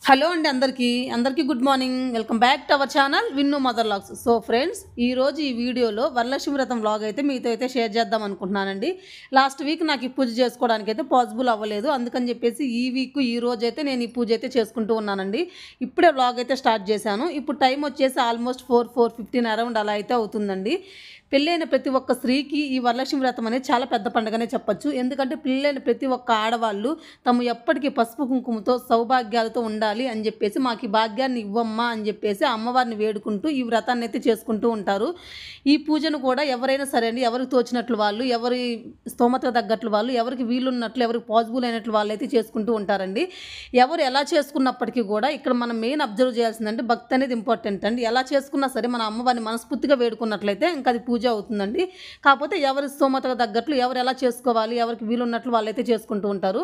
Hello అండి అందరికీ good morning. Welcome back to our channel Vinnu mother logs. So friends, ఈరోజు ఈ వీడియోలో వరలక్ష్మి వ్రతం వ్లాగ్ అయితే మీతో అయితే షేర్ చేద్దాం అనుకుంటున్నానండి. లాస్ట్ వీక్ నాకు ఈ పూజ చేసుకోవడానికి అయితే పాసిబుల్ అవ్వలేదు. అందుకని చెప్పేసి ఈ రోజు అయితే నేను ఈ పూజ అయితే చేసుకుంటూ ఉన్నానండి. ఇప్పుడే వ్లాగ్ అయితే స్టార్ట్ చేశాను. ఇప్పుడు టైం వచ్చేసి ఆల్మోస్ట్ 4:15 అరౌండ్ అలా అయితే అవుతుందండి. పెళ్ళైన ప్రతి ఒక్క స్త్రీకి ఈ వరలక్ష్మి వ్రతం అనేది చాలా పెద్ద పండుగనే చెప్పొచ్చు. ఎందుకంటే పెళ్ళైన ప్రతి ఒక్క ఆడవాళ్ళు తమ ఎప్పటికీ పసుపు కుంకుమతో సౌభాగ్యాలతో ఉండాలి అని చెప్పేసి, మాకు ఈ భాగ్యాన్ని ఇవ్వమ్మా అని చెప్పేసి అమ్మవారిని వేడుకుంటూ ఈ వ్రతాన్ని అయితే చేసుకుంటూ ఉంటారు. ఈ పూజను కూడా ఎవరైనా సరే అండి, ఎవరికి తోచినట్లు వాళ్ళు, ఎవరి స్తోమతకు తగ్గట్లు వాళ్ళు, ఎవరికి వీలున్నట్లు, ఎవరికి పాసిబుల్ అయినట్లు వాళ్ళు అయితే చేసుకుంటూ ఉంటారండి. ఎవరు ఎలా చేసుకున్నప్పటికీ కూడా ఇక్కడ మనం మెయిన్ అబ్జర్వ్ చేయాల్సిందంటే భక్తి అనేది ఇంపార్టెంట్ అండి. ఎలా చేసుకున్నా సరే మన అమ్మవారిని మనస్ఫూర్తిగా వేడుకున్నట్లయితే ఇంకా అది పూజ అవుతుందండి. కాకపోతే ఎవరి స్తోమతకు తగ్గట్లు ఎవరు ఎలా చేసుకోవాలి, ఎవరికి వీలున్నట్లు వాళ్ళైతే చేసుకుంటూ ఉంటారు.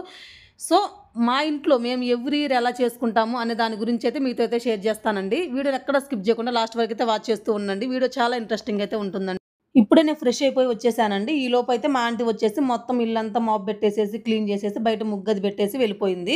సో మా ఇంట్లో మేము ఎవ్రీ ఇయర్ ఎలా చేసుకుంటాము అనే దాని గురించి అయితే మీతో అయితే షేర్ చేస్తానండి. వీడియోని ఎక్కడ స్కిప్ చేయకుండా లాస్ట్ వరకు అయితే వాచ్ చేస్తూ ఉండండి. వీడియో చాలా ఇంట్రెస్టింగ్ అయితే ఉంటుందండి. ఇప్పుడే నేను ఫ్రెష్ అయిపోయి వచ్చేసానండి. ఈ లోపు అయితే మా ఆంటీ వచ్చేసి మొత్తం ఇల్లంతా మాప్ పెట్టేసేసి క్లీన్ చేసేసి బయట ముగ్గది పెట్టేసి వెళ్ళిపోయింది.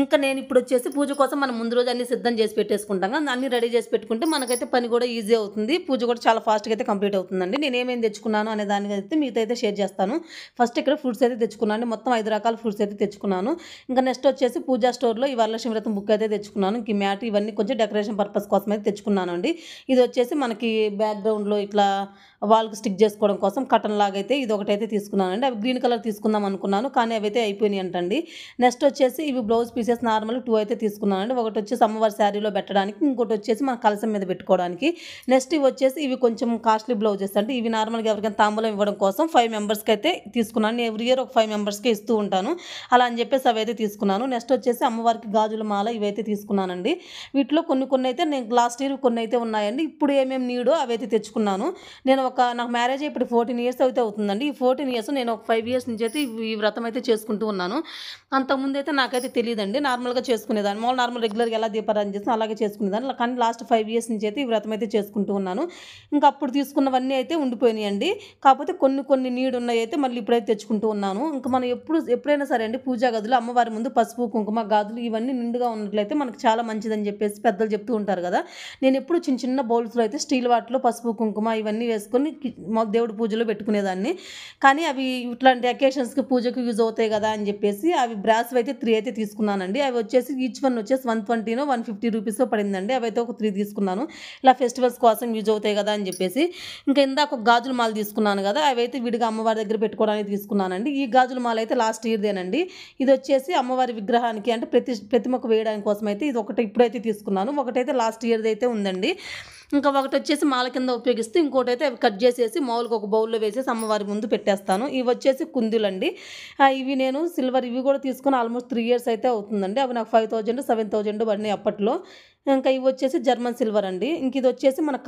ఇంకా నేను ఇప్పుడు వచ్చేసి పూజ కోసం మనం ముందు రోజు అన్ని సిద్ధం చేసి పెట్టేసుకుంటాం కదా, అన్ని రెడీ చేసి పెట్టుకుంటే మనకైతే పని కూడా ఈజీ అవుతుంది. పూజ కూడా చాలా ఫాస్ట్గా అయితే కంప్లీట్ అవుతుందండి. నేను ఏమేమి తెచ్చుకున్నాను అనే దానికి అయితే మీతో అయితే షేర్ చేస్తాను. ఫస్ట్ ఇక్కడ ఫ్రూట్స్ అయితే తెచ్చుకున్నాను. మొత్తం 5 రకాల ఫ్రూట్స్ అయితే తెచ్చుకున్నాను. ఇంకా నెక్స్ట్ వచ్చేసి పూజా స్టోర్లో ఈ వరలక్ష్మి వ్రతం బుక్ అయితే తెచ్చుకున్నాను. ఇంక మ్యాట్ ఇవన్నీ కొంచెం డెకరేషన్ పర్పస్ కోసం అయితే తెచ్చుకున్నాను అండి. ఇది వచ్చేసి మనకి బ్యాక్గ్రౌండ్లో ఇట్లా వాల్కి స్టిక్ చేసుకోవడం కోసం కటన్ లాగా అయితే ఇది ఒకటైతే తీసుకున్నానండి. అవి గ్రీన్ కలర్ తీసుకుందాం అనుకున్నాను, కానీ అవి అయితే అయిపోయినాయి అంటండి. నెక్స్ట్ వచ్చేసి ఇవి బ్లౌజ్ పీసెస్ నార్మల్ 2 అయితే తీసుకున్నానండి. ఒకటి వచ్చేసి అమ్మవారి శారీలో పెట్టడానికి, ఇంకోటి వచ్చేసి మన కలసం మీద పెట్టుకోవడానికి. నెక్స్ట్ ఇవి వచ్చేసి ఇవి కొంచెం కాస్ట్లీ బ్లౌజెస్ అంటే ఇవి నార్మల్గా ఎవరికైనా తాంబూలం ఇవ్వడం కోసం 5 మెంబర్స్కి అయితే తీసుకున్నాను. నేను ఎవ్రీ ఇయర్ ఒక 5 మెంబర్స్కి ఇస్తూ ఉంటాను. అలా అని చెప్పేసి అవి అయితే తీసుకున్నాను. నెక్స్ట్ వచ్చేసి అమ్మవారికి గాజుల మాల ఇవైతే తీసుకున్నానండి. వీటిలో కొన్ని అయితే నేను లాస్ట్ ఇయర్ కొన్ని అయితే ఉన్నాయండి. ఇప్పుడు ఏమేమి నీడో అవి అయితే తెచ్చుకున్నాను. నాకు మ్యారేజ్ ఇప్పుడు 14 ఇయర్స్ అయితే అవుతుందండి. ఈ 14 ఇయర్స్ నేను ఒక 5 ఇయర్స్ నుంచి అయితే ఈ వ్రతం అయితే చేసుకుంటూ ఉన్నాను. అంతకుముందు అయితే నాకైతే తెలియదండి, నార్మల్గా చేసుకునేదాన్ని. నార్మల్ రెగ్యులర్గా ఎలా దీపారాధన చేస్తాను అలాగే చేసుకునేదాన్ని. కానీ లాస్ట్ 5 ఇయర్స్ నుంచి అయితే ఈ వ్రతం అయితే చేసుకుంటూ ఉన్నాను. ఇంకా అప్పుడు తీసుకున్నవన్నీ అయితే ఉండిపోయినాయండి. కాకపోతే కొన్ని నీడు ఉన్నాయి అయితే మళ్ళీ ఇప్పుడైతే తెచ్చుకుంటూ ఉన్నాను. ఇంకా మనం ఎప్పుడైనా సరే అండి పూజా గదిలో అమ్మవారి ముందు పసుపు కుంకుమ గాజులు ఇవన్నీ నిండుగా ఉన్నట్లయితే మనకు చాలా మంచిదని చెప్పేసి పెద్దలు చెప్తూ ఉంటారు కదా. నేను ఎప్పుడు చిన్న బౌల్స్లో అయితే స్టీల్ వాటిలో పసుపు కుంకుమ ఇవన్నీ వేసుకొని దేవుడి పూజలో పెట్టుకునేదాన్ని. కానీ అవి ఇట్లాంటి అకేషన్స్కి పూజకు యూజ్ అవుతాయి కదా అని చెప్పేసి అవి బ్రాస్ అయితే 3 అయితే తీసుకున్నానండి. అవి వచ్చేసి ఈచ్ వన్ వచ్చేసి 120 150 రూపీస్ పడిందండి. అవి అయితే ఒక 3 తీసుకున్నాను. ఇలా ఫెస్టివల్స్ కోసం యూజ్ అవుతాయి కదా అని చెప్పేసి. ఇంకా ఇందాక ఒక గాజుల మాల తీసుకున్నాను కదా, అవి అయితే విడిగా అమ్మవారి దగ్గర పెట్టుకోవడానికి తీసుకున్నానండి. ఈ గాజుల మాల అయితే లాస్ట్ ఇయర్దేనండి. ఇది వచ్చేసి అమ్మవారి విగ్రహానికి అంటే ప్రతిమకు వేయడానికి కోసం అయితే ఇది ఒకటి ఇప్పుడైతే తీసుకున్నాను. ఒకటైతే లాస్ట్ ఇయర్ది అయితే ఉందండి. ఇంకా ఒకటి వచ్చేసి మాల కింద ఉపయోగిస్తూ ఇంకోటి అయితే అవి కట్ చేసేసి మామూలుగా ఒక బౌల్లో వేసేసి అమ్మవారి ముందు పెట్టేస్తాను. ఇవి వచ్చేసి కుందులండి. ఇవి నేను సిల్వర్ ఇవి కూడా తీసుకుని ఆల్మోస్ట్ 3 ఇయర్స్ అయితే అవుతుందండి. అవి నాకు 5000 7000 పడినాయి అప్పట్లో. ఇంకా ఇవి వచ్చేసి జర్మన్ సిల్వర్ అండి. ఇంక ఇది వచ్చేసి మన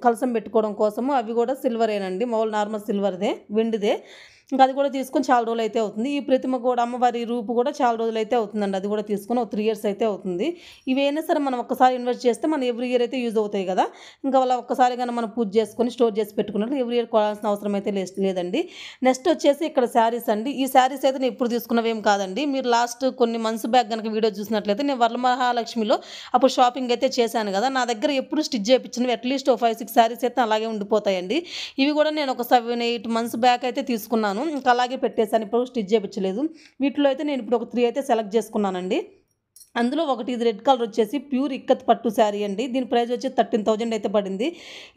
కలసం పెట్టుకోవడం కోసము అవి కూడా సిల్వరేనండి, మామూలు నార్మల్ సిల్వర్దే, వెండిదే. ఇంకా అది కూడా తీసుకొని చాలా రోజులు అయితే అవుతుంది. ఈ ప్రతిమ కూడా అమ్మవారి రూపు కూడా చాలా రోజులు అయితే అవుతుందండి. అది కూడా తీసుకొని ఒక 3 ఇయర్స్ అయితే అవుతుంది. ఇవైనా సరే మనం ఒక్కసారి ఇన్వెస్ట్ చేస్తే మనం ఎవ్రీ ఇయర్ అయితే యూజ్ అవుతాయి కదా. ఇంకా అలా ఒక్కసారి కానీ మనం పూజ చేసుకొని స్టోర్ చేసి పెట్టుకున్నట్టు ఎవ్రీ ఇయర్ కొనాల్సిన అవసరం అయితే లేదండి. నెక్స్ట్ వచ్చేసి ఇక్కడ శారీస్ అండి. ఈ శారీస్ అయితే నేను ఇప్పుడు తీసుకున్నవేం కాదండి. మీరు లాస్ట్ కొన్ని మంత్స్ బ్యాక్ కనుక వీడియో చూసినట్లయితే నేను వరమహాలక్ష్మిలో అప్పుడు షాపింగ్ అయితే చేశాను కదా, నా దగ్గర ఎప్పుడు స్టిచ్ చేయించినవి అట్లీస్ట్ 5-6 శారీస్ అయితే అలాగే ఉండిపోతాయండి. ఇవి కూడా నేను ఒక 7-8 మంత్స్ బ్యాక్ అయితే తీసుకున్నాను. ఇంకా అలాగే పెట్టేశాను, ఇప్పుడు స్టిచ్ చేయించలేదు. వీటిలో అయితే నేను ఇప్పుడు ఒక 3 అయితే సెలెక్ట్ చేసుకున్నానండి. అందులో ఒకటి ఇది రెడ్ కలర్ వచ్చేసి ప్యూర్ ఇక్కత్ పట్టు శారీ అండి. దీని ప్రైస్ వచ్చి 13,000 అయితే పడింది.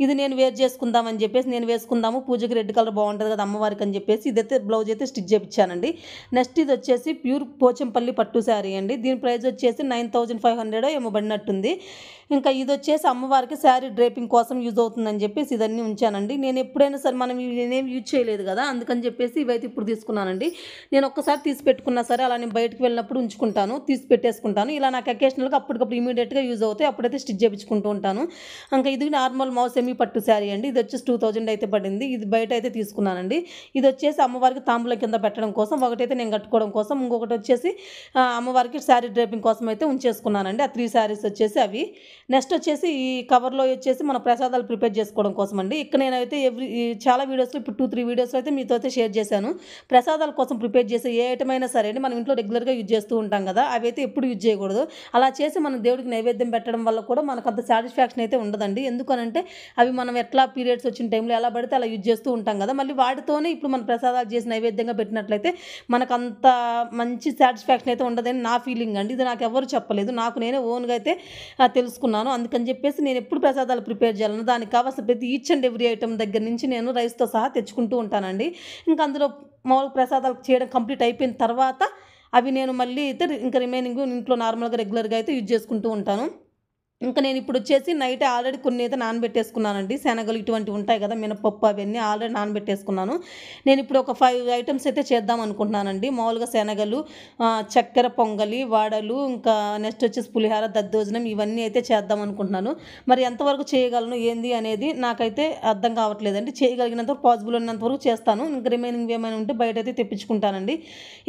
ఇది నేను వేర్ చేసుకుందామని చెప్పేసి నేను వేసుకుందాము పూజకి రెడ్ కలర్ బాగుంటుంది కదా అమ్మవారికి అని చెప్పేసి ఇదైతే బ్లౌజ్ అయితే స్టిచ్ చేయించానండి. నెక్స్ట్ ఇది వచ్చేసి ప్యూర్ పోచంపల్లి పట్టు శారీ అండి. దీని ప్రైస్ వచ్చేసి 9,500 ఏమో పడినట్టుంది. ఇంకా ఇది వచ్చేసి అమ్మవారికి శారీ డ్రేపింగ్ కోసం యూజ్ అవుతుందని చెప్పేసి ఇదన్నీ ఉంచానండి. నేను ఎప్పుడైనా సరే మనం నేనేం యూజ్ చేయలేదు కదా, అందుకని చెప్పేసి ఇవైతే ఇప్పుడు తీసుకున్నానండి. నేను ఒక్కసారి తీసి పెట్టుకున్నా సరే అలా నేను బయటకు వెళ్ళినప్పుడు ఉంచుకుంటాను, తీసి పెట్టేసుకుంటాను. ఇలా నాకు అకేషనల్గా అప్పటికప్పుడు ఇమీడియట్గా యూజ్ అవుతాయి, అప్పుడైతే స్టిచ్ చేయించుకుంటూ ఉంటాను. ఇంకా ఇది నార్మల్ సెమీ పట్టు శారీ అండి. ఇది వచ్చేసి 2000 అయితే పడింది. ఇది బయట అయితే తీసుకున్నానండి. ఇది వచ్చేసి అమ్మవారికి తాంబూలం కింద పెట్టడం కోసం, ఒకటైతే నేను కట్టుకోవడం కోసం, ఇంకొకటి వచ్చేసి అమ్మవారికి శారీ డ్రేపింగ్ కోసం అయితే ఉంచేసుకున్నానండి. ఆ 3 శారీస్ వచ్చేసి అవి. నెక్స్ట్ వచ్చేసి ఈ కవర్లో వచ్చేసి మన ప్రసాదాలు ప్రిపేర్ చేసుకోవడం కోసం అండి. ఇక్కడ నేనైతే చాలా వీడియోస్లో ఇప్పుడు 2-3 వీడియోస్లో అయితే మీతో అయితే షేర్ చేశాను. ప్రసాదాల కోసం ప్రిపేర్ చేసే ఏ ఐటమ్ అయినా సరే అండి మనం ఇంట్లో రెగ్యులర్గా యూజ్ చేస్తూ ఉంటాం కదా, అవి అయితే ఎప్పుడు యూజ్ చేయకూడదు. చేయకూడదు. అలా చేసి మనం దేవుడికి నైవేద్యం పెట్టడం వల్ల కూడా మనకు అంత సాటిస్ఫాక్షన్ అయితే ఉండదండి. ఎందుకనంటే అవి మనం ఎట్లా పీరియడ్స్ వచ్చిన టైంలో ఎలా పడితే అలా యూజ్ చేస్తూ ఉంటాం కదా. మళ్ళీ వాటితోనే ఇప్పుడు మన ప్రసాదాలు చేసి నైవేద్యంగా పెట్టినట్లయితే మనకంత మంచి సాటిస్ఫాక్షన్ అయితే ఉండదని నా ఫీలింగ్ అండి. ఇది నాకు ఎవరు చెప్పలేదు, నాకు నేనే ఓన్గా అయితే తెలుసుకున్నాను. అందుకని చెప్పేసి నేను ఎప్పుడు ప్రసాదాలు ప్రిపేర్ చేయాలన్నా దానికి కావాల్సిన ప్రతి ఈచ్ అండ్ ఎవ్రీ ఐటమ్ దగ్గర నుంచి నేను రైస్తో సహా తెచ్చుకుంటూ ఉంటానండి. ఇంకా అందులో మామూలుగా ప్రసాదాలు చేయడం కంప్లీట్ అయిపోయిన తర్వాత అవి నేను మళ్ళీ అయితే ఇంకా రిమైనింగ్ ఇంట్లో నార్మల్గా రెగ్యులర్గా అయితే యూజ్ చేసుకుంటూ ఉంటాను. ఇంకా నేను ఇప్పుడు వచ్చేసి నైట్ ఆల్రెడీ కొన్ని అయితే నానబెట్టేసుకున్నానండి. శనగలు ఇటువంటివి ఉంటాయి కదా, మినపప్పు అవన్నీ ఆల్రెడీ నానబెట్టేసుకున్నాను. నేను ఇప్పుడు ఒక 5 ఐటమ్స్ అయితే చేద్దాం అనుకుంటున్నానండి. మామూలుగా శనగలు, చక్కెర పొంగలి, వడలు, ఇంకా నెక్స్ట్ వచ్చేసి పులిహార, దద్దోజనం ఇవన్నీ అయితే చేద్దాం అనుకుంటున్నాను. మరి ఎంతవరకు చేయగలను ఏంది అనేది నాకైతే అర్థం కావట్లేదండి. చేయగలిగినంత పాసిబుల్ ఉన్నంత వరకు చేస్తాను. ఇంకా రిమైనింగ్ ఏమైనా ఉంటే బయట అయితే తెప్పించుకుంటానండి.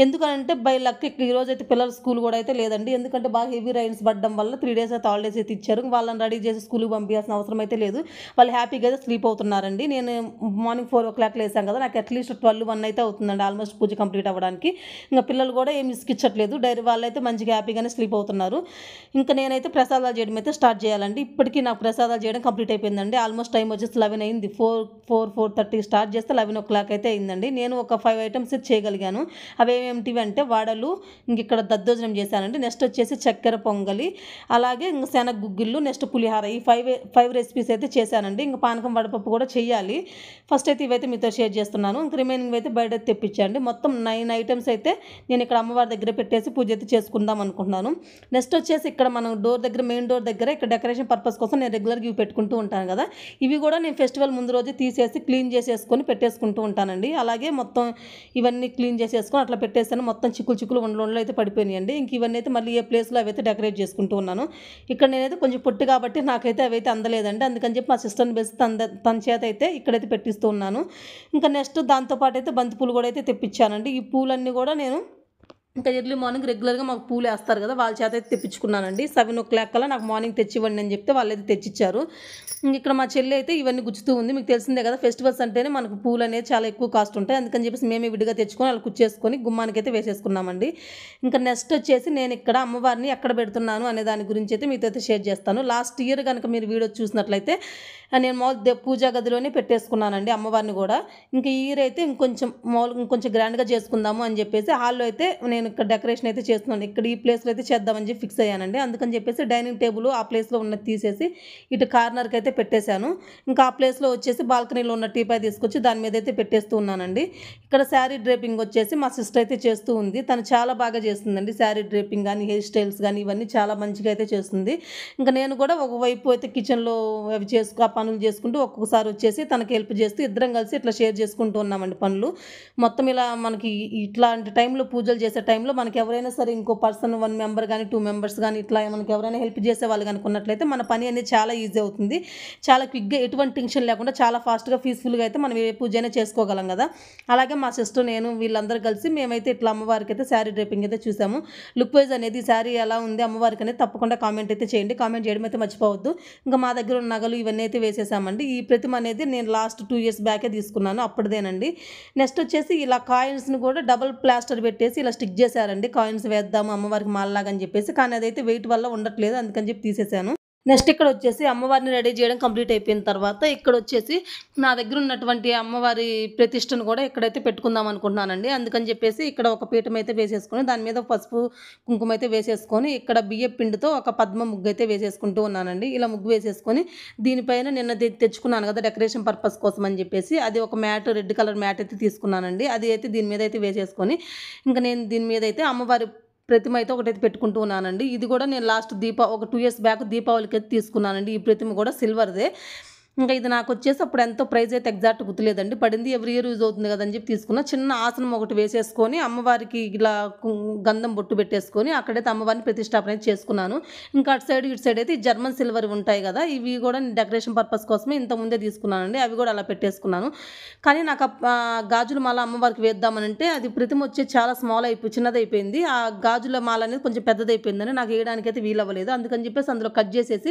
ఎందుకంటే బై లక్ ఈరోజు అయితే పిల్లల స్కూల్ కూడా అయితే లేదండి. ఎందుకంటే బాగా హెవీ రైన్స్ పడడం వల్ల 3 డేస్ అయితే హాలిడేస్ అయితే ఇచ్చారు. వాళ్ళని రెడీ చేసి స్కూల్కి పంపించాల్సిన అవసరం అయితే లేదు. వాళ్ళు హ్యాపీగా అయితే స్లీప్ అవుతున్నారండి. నేను మార్నింగ్ 4 o'clock లేసాను కదా, నాకు అట్లీస్ట్ 12-1 అయితే అవుతుందండి ఆల్మోస్ట్ పూజ కంప్లీట్ అవ్వడానికి. ఇంకా పిల్లలు కూడా ఏం ఇసుకిచ్చట్లేదు, వాళ్ళైతే మంచిగా హ్యాపీగానే స్లీప్ అవుతున్నారు. ఇంకా నేనైతే ప్రసాదాలు చేయడం అయితే స్టార్ట్ చేయాలండి. ఇప్పటికీ నాకు ప్రసాదాలు చేయడం కంప్లీట్ అయిపోయిందండి. ఆల్మోస్ట్ టైం వచ్చేసి 11 అయింది. 4:30 స్టార్ట్ చేస్తే 11 o'clock అయితే అయిందండి. నేను ఒక 5 ఐటమ్స్ చేయగలిగాను. అవి ఏమేమిటివి అంటే వడలు, ఇంక ఇక్కడ దద్దోజనం చేశానండి. నెక్స్ట్ వచ్చేసి చక్కెర పొంగలి, అలాగే ఇంకా శనగ గుగ్గిళ్ళు, నెక్స్ట్ పులిహార. ఈ 5 రెసిపీస్ అయితే చేశానండి. ఇంకా పానకం వడపప్పు కూడా చేయాలి. ఫస్ట్ అయితే ఇవైతే మీతో షేర్ చేస్తున్నాను. ఇంక రిమైనింగ్ అయితే బయట తెప్పించండి. మొత్తం 9 ఐటమ్స్ అయితే నేను ఇక్కడ అమ్మవారి దగ్గర పెట్టేసి పూజ అయితే చేసుకుందాం అనుకుంటున్నాను. నెక్స్ట్ వచ్చేసి ఇక్కడ మనం మెయిన్ డోర్ దగ్గర ఇక్కడ డెకరేషన్ పర్పస్ కోసం నేను రెగ్యులర్గా ఇవి పెట్టుకుంటూ ఉంటాను కదా, ఇవి కూడా నేను ఫెస్టివల్ ముందు రోజు తీసేసి క్లీన్ చేసేసుకొని పెట్టేసుకుంటూ ఉంటానండి. అలాగే మొత్తం ఇవన్నీ క్లీన్ చేసేసుకొని అట్లా పెట్టేసాను. మొత్తం చిక్కులు ఉండలు అయితే పడిపోయినాయండి. ఇంక ఇవన్నీ అయితే మళ్ళీ ఏ ప్లేస్లో అవైతే డెకరేట్ చేసుకుంటూ ఉన్నాను. ఇక్కడ నేనైతే కొంచెం పొట్టి కాబట్టి నాకైతే అవైతే అందలేదండి. అందుకని చెప్పి మా సిస్టర్ని బేసి తన చేత అయితే ఇక్కడైతే పెట్టిస్తూ ఉన్నాను. ఇంకా నెక్స్ట్ దాంతోపాటు అయితే బంతిపూలు కూడా అయితే తెప్పించానండి. ఈ పూలన్నీ కూడా నేను ఇంకా ఎర్లీ మార్నింగ్ రెగ్యులర్గా మాకు పూలు వేస్తారు కదా, వాళ్ళ చేత అయితే తెప్పించుకున్నానండి. 7 o'clock కల్లా నాకు మార్నింగ్ తెచ్చివ్వండి అని చెప్తే వాళ్ళైతే తెచ్చిచ్చారు. ఇక్కడ మా చెల్లి అయితే ఇవన్నీ గుచ్చుతూ ఉంది. మీకు తెలిసిందే కదా, ఫెస్టివల్స్ అంటేనే మనకు పూలు అనేది చాలా ఎక్కువ కాస్ట్ ఉంటాయి. అందుకని చెప్పేసి మేమే విడిగా తెచ్చుకొని అలా కుచ్చేసుకొని గుమ్మానికి అయితే వేసేసుకున్నామండి. ఇంకా నెక్స్ట్ వచ్చేసి నేను ఇక్కడ అమ్మవారిని ఎక్కడ పెడుతున్నాను అనే దాని గురించి అయితే మీతో అయితే షేర్ చేస్తాను. లాస్ట్ ఇయర్ కనుక మీరు వీడియో చూసినట్లయితే నేను మామూలు పూజా గదిలోనే పెట్టేసుకున్నానండి అమ్మవారిని కూడా. ఇంకా ఈ ఇయర్ అయితే ఇంకొంచెం గ్రాండ్గా చేసుకుందాము అని చెప్పేసి హాల్లో అయితే నేను ఇక్కడ డెకరేషన్ అయితే చేస్తున్నాను. ఇక్కడ ఈ ప్లేస్లో అయితే చేద్దామని చెప్పి ఫిక్స్ అయ్యానండి. అందుకని చెప్పేసి డైనింగ్ టేబుల్ ఆ ప్లేస్లో ఉన్నది తీసేసి ఇటు కార్నర్కి అయితే పెట్టేశాను. ఇంకా ఆ ప్లేస్లో వచ్చేసి బాల్కనీలో ఉన్న టీపాయ్ తీసుకొచ్చి దాని మీద అయితే పెట్టేస్తూ ఉన్నానండి. ఇక్కడ శారీ డ్రేపింగ్ వచ్చేసి మా సిస్టర్ అయితే చేస్తూ ఉంది. తను చాలా బాగా చేస్తుందండి. శారీ డ్రేపింగ్ కానీ, హెయిర్ స్టైల్స్ కానీ ఇవన్నీ చాలా మంచిగా అయితే చేస్తుంది. ఇంకా నేను కూడా ఒకవైపు అయితే కిచెన్లో అవి పనులు చేసుకుంటూ ఒక్కొక్కసారి వచ్చేసి తనకి హెల్ప్ చేస్తూ ఇద్దరం కలిసి ఇట్లా షేర్ చేసుకుంటూ ఉన్నామండి పనులు. మొత్తం ఇలా మనకి ఇట్లాంటి టైంలో పూజలు చేసే టైంలో మనకి ఎవరైనా సరే ఇంకో పర్సన్ 1 member కానీ 2 members కానీ ఇట్లా మనకి ఎవరైనా హెల్ప్ చేసే వాళ్ళు కనుకున్నట్లయితే మన పని అనేది చాలా ఈజీ అవుతుంది. చాలా క్విక్గా ఎటువంటి టెన్షన్ లేకుండా చాలా ఫాస్ట్గా పీస్ఫుల్గా అయితే మనం ఏ పూజ అయినా చేసుకోగలం కదా. అలాగే మా సిస్టర్ నేను వీళ్ళందరూ కలిసి మేమైతే ఇట్లా అమ్మవారికి అయితే శారీ డ్రేపింగ్ అయితే చూసాము. లుక్ వైజ్ అనేది శారీ ఎలా ఉంది అమ్మవారికి అనేది తప్పకుండా కామెంట్ అయితే చేయండి. కామెంట్ చేయడం అయితే మర్చిపోవద్దు. ఇంకా మా దగ్గర ఉన్న నగలు ఇవన్నీ అయితే వేసేసామండి. ఈ ప్రతిమ అనేది నేను లాస్ట్ 2 years బ్యాకే తీసుకున్నాను, అప్పటిదేనండి. నెక్స్ట్ వచ్చేసి ఇలా కాయిన్స్ని కూడా డబుల్ ప్లాస్టర్ పెట్టేసి ఇలా స్టిక్ చేశారండి. కాయిన్స్ వేద్దాము అమ్మవారికి మాలలాగా అని చెప్పేసి, కానీ అదైతే వెయిట్ వల్ల ఉండట్లేదు, అందుకని చెప్పి తీసేశాను. నెక్స్ట్ ఇక్కడ వచ్చేసి అమ్మవారిని రెడీ చేయడం కంప్లీట్ అయిపోయిన తర్వాత ఇక్కడ వచ్చేసి నా దగ్గర ఉన్నటువంటి అమ్మవారి ప్రతిష్టను కూడా ఇక్కడైతే పెట్టుకుందాం అనుకుంటున్నానండి. అందుకని చెప్పేసి ఇక్కడ ఒక పీఠం అయితే వేసేసుకొని దాని మీద పసుపు కుంకుమ అయితే వేసేసుకొని ఇక్కడ బియ్యం పిండితో ఒక పద్మ ముగ్గు అయితే వేసేసుకుంటూ ఉన్నానండి. ఇలా ముగ్గు వేసేసుకొని దీనిపైన నిన్న తెచ్చుకున్నాను కదా డెకరేషన్ పర్పస్ కోసం అని చెప్పేసి, అది ఒక మ్యాట్, రెడ్ కలర్ మ్యాట్ అయితే తీసుకున్నానండి. అది అయితే దీని మీద అయితే వేసేసుకొని ఇంకా నేను దీని మీద అయితే అమ్మవారి ప్రతిమ అయితే ఒకటైతే పెట్టుకుంటూ ఉన్నానండి. ఇది కూడా నేను లాస్ట్ ఒక 2 years బ్యాక్ దీపావళికి అయితే తీసుకున్నానండి. ఈ ప్రతిమ కూడా సిల్వర్దే. ఇంకా ఇది నాకు వచ్చేసి అప్పుడు ఎంతో ప్రైస్ అయితే ఎగ్జాక్ట్ గుర్తులేదండి, పడింది. ఎవ్రీ ఇయర్ యూజ్ అవుతుంది కదని చెప్పి తీసుకున్నా. చిన్న ఆసనం ఒకటి వేసేసుకొని అమ్మవారికి ఇలా గంధం బొట్టు పెట్టేసుకొని అక్కడైతే అమ్మవారిని ప్రతిష్టాపన అయితే చేసుకున్నాను. ఇంకా అటు సైడ్ ఇటు సైడ్ అయితే జర్మన్ సిల్వర్ ఉంటాయి కదా, ఇవి కూడా డెకరేషన్ పర్పస్ కోసమే ఇంతకుముందే తీసుకున్నానండి. అవి కూడా అలా పెట్టేసుకున్నాను. కానీ నాకు గాజుల మాల అమ్మవారికి వేద్దామనంటే అది ప్రతిమ వచ్చి చాలా చిన్నదైపోయింది. ఆ గాజుల మాల అనేది కొంచెం పెద్దదైపోయిందని నాకు వేయడానికి అయితే వీలవ్వలేదు. అందుకని చెప్పేసి అందులో కట్ చేసేసి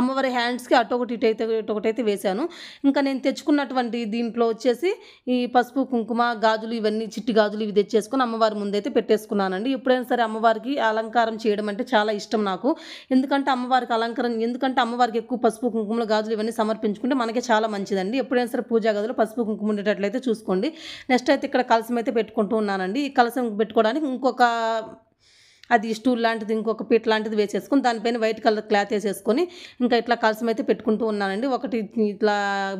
అమ్మవారి హ్యాండ్స్కి అటొకటి ఇటొకటైతే అయితే వేశాను. ఇంకా నేను తెచ్చుకున్నటువంటి దీంట్లో వచ్చేసి ఈ పసుపు, కుంకుమ, గాజులు ఇవన్నీ చిట్టి గాజులు ఇవి తెచ్చేసుకొని అమ్మవారి ముందైతే పెట్టేసుకున్నానండి. ఎప్పుడైనా సరే అమ్మవారికి అలంకారం చేయడం అంటే చాలా ఇష్టం నాకు. ఎందుకంటే అమ్మవారికి ఎక్కువ పసుపు, కుంకుమలు, గాజులు ఇవన్నీ సమర్పించుకుంటే మనకి చాలా మంచిదండి. ఎప్పుడైనా సరే పూజా గదిలో పసుపు, కుంకుమ ఉండేటట్లయితే చూసుకోండి. నెక్స్ట్ అయితే ఇక్కడ కలసం అయితే పెట్టుకుంటూ ఉన్నానండి. ఈ కలసం పెట్టుకోవడానికి ఇంకొక అది స్టూల్ లాంటిది ఇంకొక పీట లాంటిది వేసేసుకొని దానిపైన వైట్ కలర్ క్లాత్ వేసేసుకొని ఇంకా ఇట్లా కలసం అయితే పెట్టుకుంటూ ఉన్నానండి. ఒకటి ఇట్లా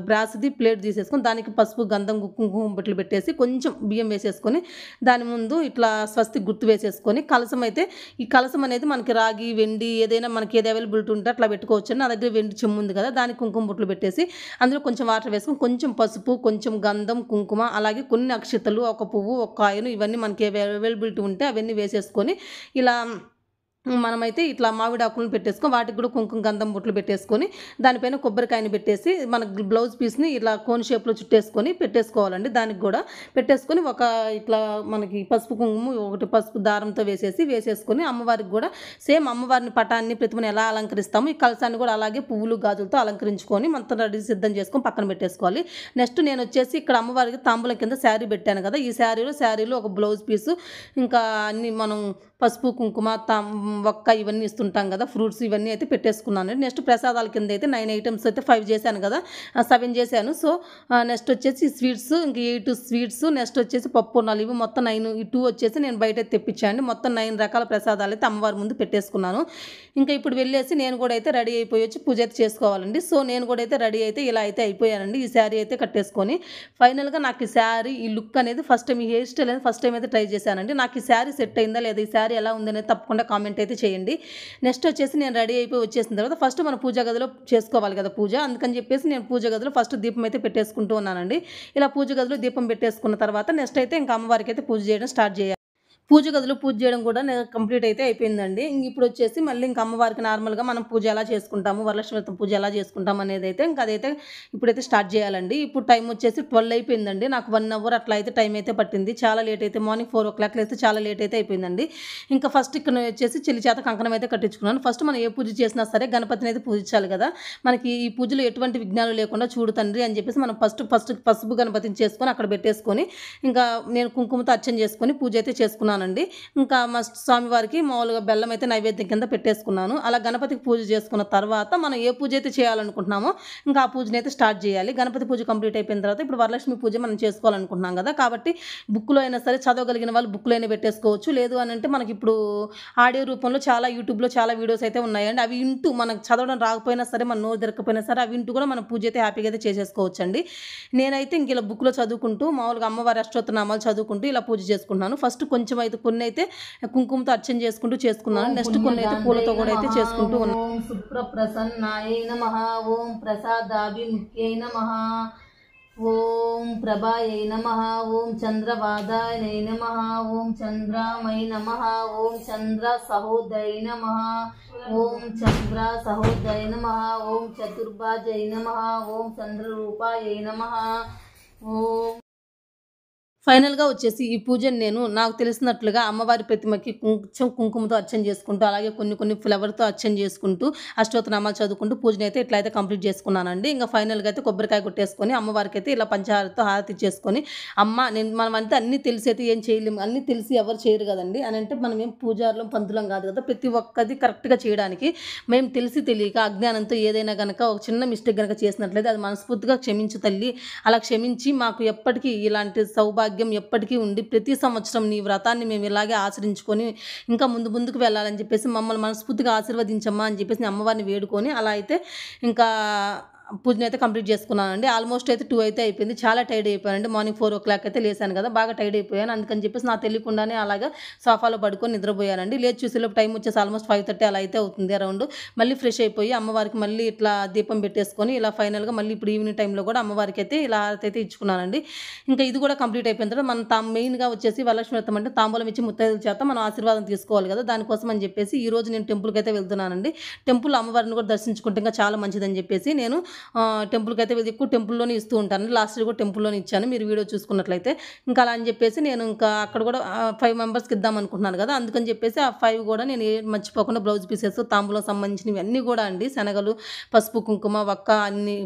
బ్రాస్ది ప్లేట్ తీసేసుకొని దానికి పసుపు, గంధం, కుంకుమ బొట్లు పెట్టేసి కొంచెం బియ్యం వేసేసుకొని దాని ముందు ఇట్లా స్వస్తి గుర్తు వేసేసుకొని కలసం అయితే ఈ కలసం అనేది మనకి రాగి, వెండి ఏదైనా మనకి ఏది అవైలబిలిటీ ఉంటే అట్లా పెట్టుకోవచ్చు. నా దగ్గర వెండి చెమ్ము ఉంది కదా, దానికి కుంకుమ బొట్లు పెట్టేసి అందులో కొంచెం వాటర్ వేసుకొని కొంచెం పసుపు, కొంచెం గంధం, కుంకుమ, అలాగే కొన్ని అక్షతలు, ఒక పువ్వు, ఒక కాయను ఇవన్నీ మనకి అవైలబిలిటీ ఉంటే అవన్నీ వేసేసుకొని ఇలా మనమైతే ఇట్లా మామిడి ఆకులను పెట్టేసుకొని వాటికి కూడా కుంకుమ, గంధం బొట్లు పెట్టేసుకొని దానిపైన కొబ్బరికాయని పెట్టేసి మన బ్లౌజ్ పీస్ని ఇలా కోన్ షేప్లో చుట్టేసుకొని పెట్టేసుకోవాలండి. దానికి కూడా పెట్టేసుకొని ఒక ఇట్లా మనకి పసుపు, కుంకుమ, ఒకటి పసుపు దారంతో వేసేసుకొని అమ్మవారికి కూడా సేమ్ అమ్మవారిని పటాన్ని ప్రతిమని ఎలా అలంకరిస్తామో ఈ కలసాన్ని కూడా అలాగే పువ్వులు, గాజులతో అలంకరించుకొని మొత్తం రెడీ సిద్ధం చేసుకొని పక్కన పెట్టేసుకోవాలి. నెక్స్ట్ నేను వచ్చేసి ఇక్కడ అమ్మవారికి తాంబూలం కింద శారీ పెట్టాను కదా, ఈ శారీలో ఒక బ్లౌజ్ పీసు ఇంకా అన్ని మనం పసుపు, కుంకుమ, ఒక్క ఇవన్నీ ఇస్తుంటాం కదా, ఫ్రూట్స్ ఇవన్నీ అయితే పెట్టేసుకున్నాను. నెక్స్ట్ ప్రసాదాల కింద అయితే 9 ఐటమ్స్ అయితే 5 చేశాను కదా, 7 చేశాను. సో నెక్స్ట్ వచ్చేసి స్వీట్స్ ఇంక 8 స్వీట్స్, నెక్స్ట్ వచ్చేసి పప్పున్నాలు, ఇవి మొత్తం 9. ఈ 2 వచ్చేసి నేను బయట తెప్పించాను. మొత్తం 9 రకాల ప్రసాదాలు అయితే అమ్మవారి ముందు పెట్టేసుకున్నాను. ఇంకా ఇప్పుడు వెళ్ళేసి నేను కూడా అయితే రెడీ అయిపోయి వచ్చి పూజ అయితే చేసుకోవాలండి. సో నేను కూడా అయితే రెడీ అయితే ఇలా అయితే అయిపోయానండి. ఈ శారీ అయితే కట్టేసుకొని ఫైనల్గా నాకు ఈ శారీ ఈ లుక్ అనేది ఫస్ట్ టైం, ఈ హెయిర్ స్టైల్ అనేది ఫస్ట్ టైం అయితే ట్రై చేశానండి. నాకు ఈ శారీ సెట్ అయిందా లేదా, ఈ శారీ ఎలా ఉందనేది తప్పకుండా కామెంట్ అయితే చేయండి. నెక్స్ట్ వచ్చేసి నేను రెడీ అయిపోయి వచ్చేసిన తర్వాత ఫస్ట్ మన పూజా గదిలో చేసుకోవాలి కదా పూజ, అందుకని చెప్పేసి నేను పూజ గదిలో ఫస్ట్ దీపం అయితే పెట్టేసుకుంటూ ఉన్నానండి. ఇలా పూజ గదిలో దీపం పెట్టేసుకున్న తర్వాత నెక్స్ట్ అయితే ఇంకా అమ్మవారికి అయితే పూజ చేయడం స్టార్ట్ చేయాలి. పూజ గదిలో పూజ చేయడం కూడా కంప్లీట్ అయితే అయిపోయిందండి. ఇప్పుడు వచ్చేసి మళ్ళీ ఇంకా అమ్మవారికి నార్మల్గా మనం పూజ ఎలా చేసుకుంటాము, వరలక్ష్మి వ్రతం పూజ ఎలా చేసుకుంటాము అనేది అయితే ఇంకా అదైతే ఇప్పుడైతే స్టార్ట్ చేయాలండి. ఇప్పుడు టైం వచ్చేసి 12 అయిపోయిందండి. నాకు 1 అవర్ అట్లా అయితే టైం అయితే పట్టింది. చాలా లేట్ అయితే మార్నింగ్ 4 o'clock అయితే చాలా లేట్ అయితే అయిపోయిందండి. ఇంకా ఫస్ట్ ఇక్కడ వచ్చేసి చెల్లి చేత కంకణం అయితే కట్టించుకున్నాను. ఫస్ట్ మనం ఏ పూజ చేసినా సరే గణపతిని అయితే పూజించాలి కదా, మనకి ఈ పూజలో ఎటువంటి విఘ్నాలు లేకుండా చూడు తండ్రి అని చెప్పేసి మనం ఫస్ట్ పసుపు గణపతిని చేసుకొని అక్కడ పెట్టేసుకొని ఇంకా నేను కుంకుమతో అర్చన చేసుకొని పూజ అయితే చేసుకున్నానండి. ఇంకా మా స్వామివారికి మామూలుగా బెల్లం అయితే నైవేద్యం కింద పెట్టేసుకున్నాను. అలా గణపతికి పూజ చేసుకున్న తర్వాత మనం ఏ పూజ అయితే చేయాలనుకుంటున్నామో ఇంకా ఆ పూజని అయితే స్టార్ట్ చేయాలి. గణపతి పూజ కంప్లీట్ అయిపోయిన తర్వాత ఇప్పుడు వరలక్ష్మి పూజ మనం చేసుకోవాలనుకుంటున్నాం కదా, కాబట్టి బుక్లో అయినా సరే చదవగలిగిన వాళ్ళు బుక్లో అయినా పెట్టేసుకోవచ్చు. లేదు అని అంటే మనకి ఇప్పుడు ఆడియో రూపంలో చాలా యూట్యూబ్లో చాలా వీడియోస్ అయితే ఉన్నాయండి. అవి వింటూ మనకు చదవడం రాకపోయినా సరే, మన నోరు తిరగకపోయినా సరే అవి వింటూ కూడా మనం పూజ అయితే హ్యాపీగా అయితే చేసేసుకోవచ్చు అండి. నేనైతే ఇంక ఇలా బుక్లో చదువుకుంటూ మామూలుగా అమ్మవారి అష్టోత్తరనామాలు చదువుకుంటూ ఇలా పూజ చేసుకుంటున్నాను. ఫస్ట్ కొంచెం అయితే కొన్ని అయితే కుంకుమతో అర్చన చేసుకున్నాను. నెక్స్ట్ కొన్ని అయితే పూలతో కూడా అయితే చేసుకుంటూ ఉన్నాను. ఓం సుప్రప్రసన్నాయ నమః, ఓం ప్రసాదాభిముఖ్యై నమః, ఓం ప్రభాయై నమః, ఓం చంద్రవాదాయ నమః, ఓం చంద్రామై నమః, ఓం చంద్ర సహోదయ నమః, ఓం చంద్ర సహోదయ నమః, ఓం చతుర్భాజై నమః, ఓం చంద్రరూపాయ నమః. ఓం ఫైనల్గా వచ్చేసి ఈ పూజను నేను నాకు తెలిసినట్లుగా అమ్మవారి ప్రతిమకి కొంచెం కుంకుమతో అర్చన చేసుకుంటూ అలాగే కొన్ని ఫ్లవర్తో అర్చన చేసుకుంటూ అష్టోత్తరనామాలు చదువుకుంటూ పూజను అయితే ఇట్లా అయితే కంప్లీట్ చేసుకున్నానండి. ఇంకా ఫైనల్గా అయితే కొబ్బరికాయ కొట్టేసుకొని అమ్మవారికి అయితే ఇలా పంచహారతో హారతి చేసుకొని మనం అంతా అన్నీ తెలిసి అయితే ఏం చేయలేము, అన్నీ తెలిసి ఎవరు చేయరు కదండి. అని అంటే మనం ఏం పూజారులం పంతులం కాదు కదా, ప్రతి ఒక్కది కరెక్ట్గా చేయడానికి మేము తెలిసి తెలియక అజ్ఞానంతో ఏదైనా కనుక ఒక చిన్న మిస్టేక్ కనుక చేసినట్లయితే అది మనస్ఫూర్తిగా క్షమించు తల్లి, అలా క్షమించి మాకు ఎప్పటికీ ఇలాంటి సౌభాగ్యం ఎప్పటికీ ఉండి ప్రతి సంవత్సరం నీ వ్రతాన్ని మేము ఇలాగే ఆచరించుకొని ఇంకా ముందుకు వెళ్ళాలని చెప్పేసి మమ్మల్ని మనస్ఫూర్తిగా ఆశీర్వదించమ్మా అని చెప్పేసి అమ్మవారిని వేడుకొని అలా అయితే ఇంకా పూజను అయితే కంప్లీట్ చేసుకున్నానండి. ఆల్మోస్ట్ అయితే 2 అయితే అయిపోయింది. చాలా టైర్డ్ అయిపోయానండి. మార్నింగ్ 4 o'clock అయితే లేసాను కదా, బాగా టైర్డ్ అయిపోయాను. అందుకని చెప్పేసి నాకు తెలియకుండానే అలాగా సోఫాలో పడుకొని నిద్రపోయానండి. లేచి చూసేలోపు టైం వచ్చేసి ఆల్మోస్ట్ 5:30 అలా అయితే అవుతుంది అరౌండ్. మళ్ళీ ఫ్రెష్ అయిపోయి అమ్మవారికి మళ్ళీ ఇట్లా దీపం పెట్టేసుకొని ఇలా ఫైనల్గా మళ్ళీ ఇప్పుడు ఈవినింగ్ టైంలో కూడా అమ్మవారికి అయితే ఇలా అయితే ఇచ్చుకున్నానండి. ఇంకా ఇది కూడా కంప్లీట్ అయిపోయిన తర్వాత మనం మెయిన్గా వచ్చేసి వరలక్ష్మి వ్రతం అంటే తాంబూలం ఇచ్చి ముత్తైదుల చేత మనం ఆశీర్వాదం తీసుకోవాలి కదా, దానికోసం అని చెప్పేసి ఈ రోజు నేను టెంపుల్కి అయితే వెళ్తున్నానండి. టెంపుల్ అమ్మవారిని కూడా దర్శించుకుంటే ఇంకా చాలా మంచిదని చెప్పేసి నేను టెంపుల్కి అయితే ఎక్కువ టెంపుల్లోనే ఇస్తూ ఉంటాను. లాస్ట్ ఇయర్ కూడా టెంపుల్లోనే ఇచ్చాను మీరు వీడియో చూసుకున్నట్లయితే. ఇంకా అలా అని చెప్పేసి నేను ఇంకా అక్కడ కూడా 5 మెంబర్స్కి ఇద్దాం అనుకుంటున్నాను కదా, అందుకని చెప్పేసి ఆ 5 కూడా నేను మర్చిపోకుండా బ్లౌజ్ పీసెస్, తాంబూలం సంబంధించినవి అన్నీ కూడా అండి, శనగలు, పసుపు, కుంకుమ, వక్క అన్ని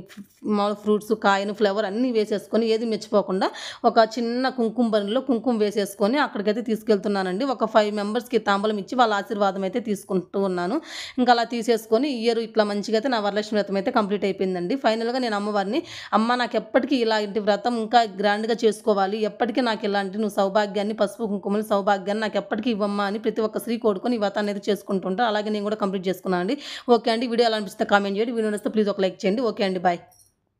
మామూలు ఫ్రూట్స్, కాయను, ఫ్లవర్ అన్నీ వేసేసుకొని ఏది మర్చిపోకుండా ఒక చిన్న కుంకుమ బరిలో కుంకుమ వేసేసుకొని అక్కడికైతే తీసుకెళ్తున్నానండి. ఒక 5 మెంబర్స్కి తాంబూలం ఇచ్చి వాళ్ళ ఆశీర్వాదం అయితే తీసుకుంటూ ఉన్నాను. ఇంకా అలా తీసేసుకొని ఈ ఇయర్ ఇట్లా మంచిగా అయితే నా వరలక్ష్మి వ్రతం అయితే కంప్లీట్ అయిపోయిందండి. ఫైనల్గా నేను అమ్మవారిని, అమ్మ నాకు ఎప్పటికీ ఇలాంటి వ్రతం ఇంకా గ్రాండ్గా చేసుకోవాలి, ఎప్పటికీ నాకు ఇలాంటి నువ్వు సౌభాగ్యాన్ని, పసుపు కుంకుమలు సౌభాగ్యాన్ని నాకు ఎప్పటికీ ఇవ్వమ్మా అని ప్రతి ఒక్క స్త్రీ కోడుకొని ఈ వ్రతాన్ని అయితే చేసుకుంటుంటారు. అలాగే నేను కూడా కంప్లీట్ చేసుకున్నాను అండి. ఓకే అండి, వీడియో ఎలా అనిపిస్తే కామెంట్ చేయండి. వీడియో నచ్చితే ప్లీజ్ ఒక లైక్ చేయండి. ఓకే అండి, బాయ్.